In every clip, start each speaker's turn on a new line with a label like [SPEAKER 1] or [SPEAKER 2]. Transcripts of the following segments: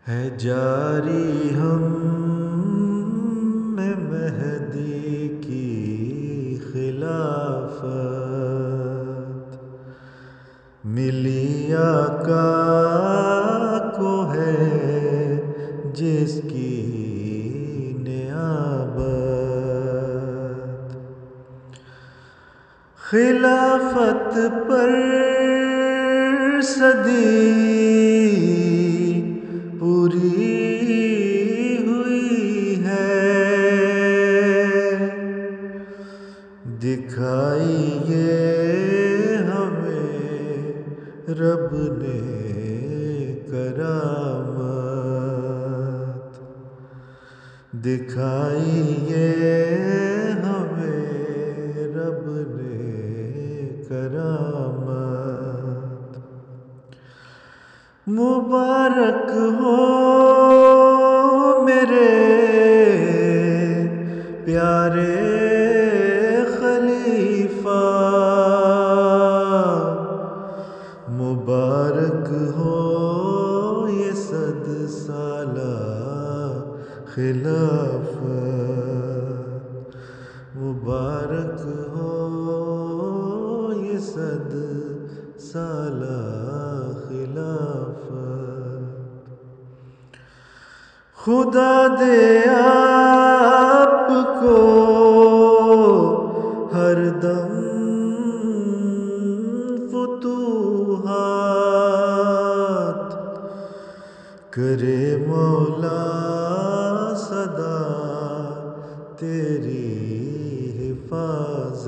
[SPEAKER 1] ہے جاری ہم میں مہدی کی خلافت، ملی آقا کو ہے جس کی نیابت، خلافت پر صدی پوری ہوئی ہے، دکھائی یہ ہمیں رب نے کرامت، دکھائی یہ ہمیں رب نے کرامت، مبارک ہو میرے پیارے خلیفہ، مبارک ہو یہ 100 سالہ خلافت، مبارک ہو یہ 100 سالہ خلافت، خدا دے آپ کو ہر دم فتوحات، کرے مولا سدا تیری حفاظت،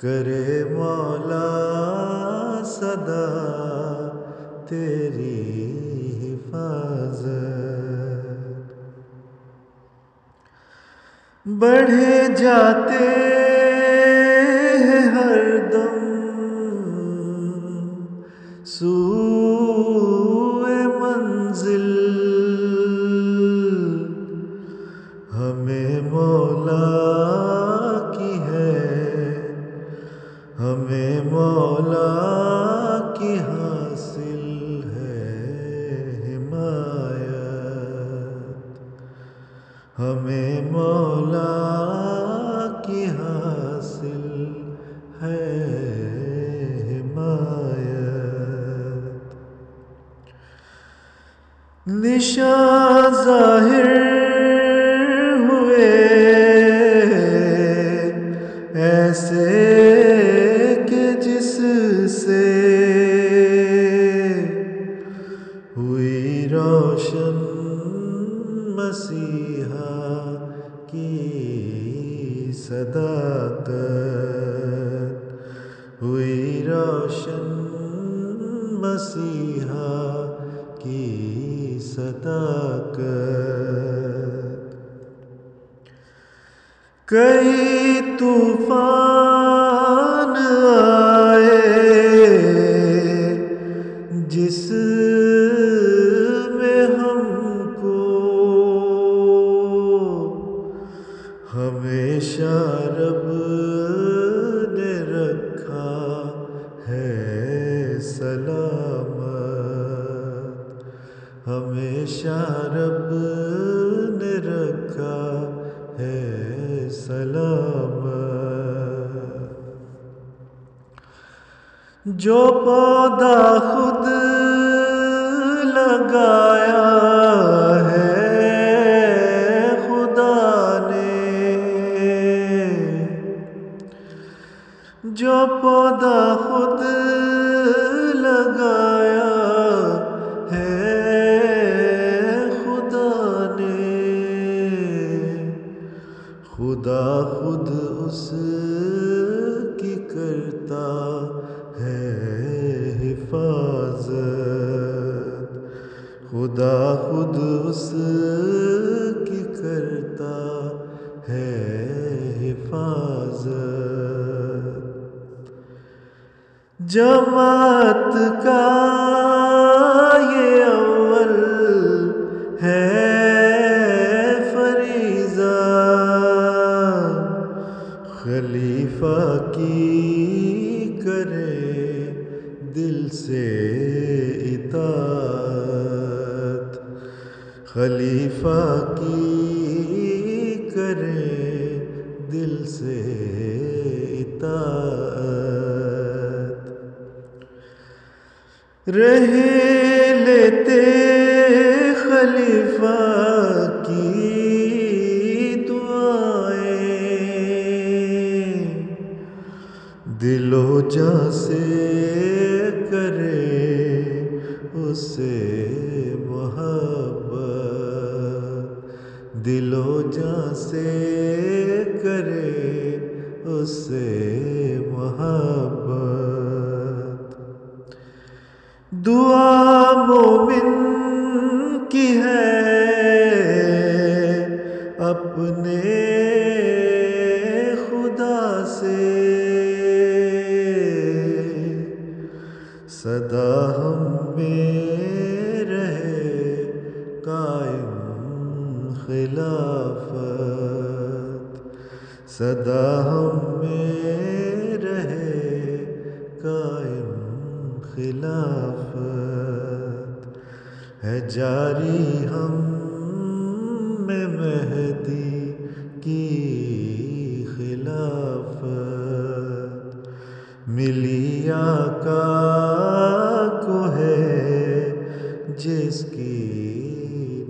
[SPEAKER 1] کرے مولا سدا تیری حفاظت، بڑھے جاتے ہیں ہر دم سوئے منزل، ہمیں مولا کی ہے، ہمیں مولا کی حاصل ہے حمایت، ہمیں مولا کی حاصل ہے حمایت، نشان ظاہر ہوئے ایسے کہ جس سے ہوئی روشن مسیحا کی صداقت، ہوئی روشن مسیحا کی صداقت، کئی طوفان آئے جس میں ہم کو ہمیشہ رب نے رکھا ہے سلامت، ہمیشہ رب نے رکھا ہے سلامت، جو پودا خود لگایا ہے خدا نے، جو پودا خود لگایا ہے خدا نے، خدا خود اس کی کرتا ہے حفاظت، خدا خود اس کی کرتا ہے حفاظت، جماعت کا یہ اول ہے فریضہ، خلیفہ کی کرے دل سے اطاعت، خلیفہ کی کرے دل سے اطاعت، رہ لیتے خلیفہ کی دعائیں، دل و جاں سے کرے اس سے محبت، دل و جاں سے کرے اس سے محبت۔ دعا مومن کی ہے اپنے خدا سے، سدا ہم میں رہے قائم خلافت، سدا ہم میں رہے قائم خلافت، ہے جاری ہم میں مہدی کی خلافت، ملی آقا کو ہے جس کی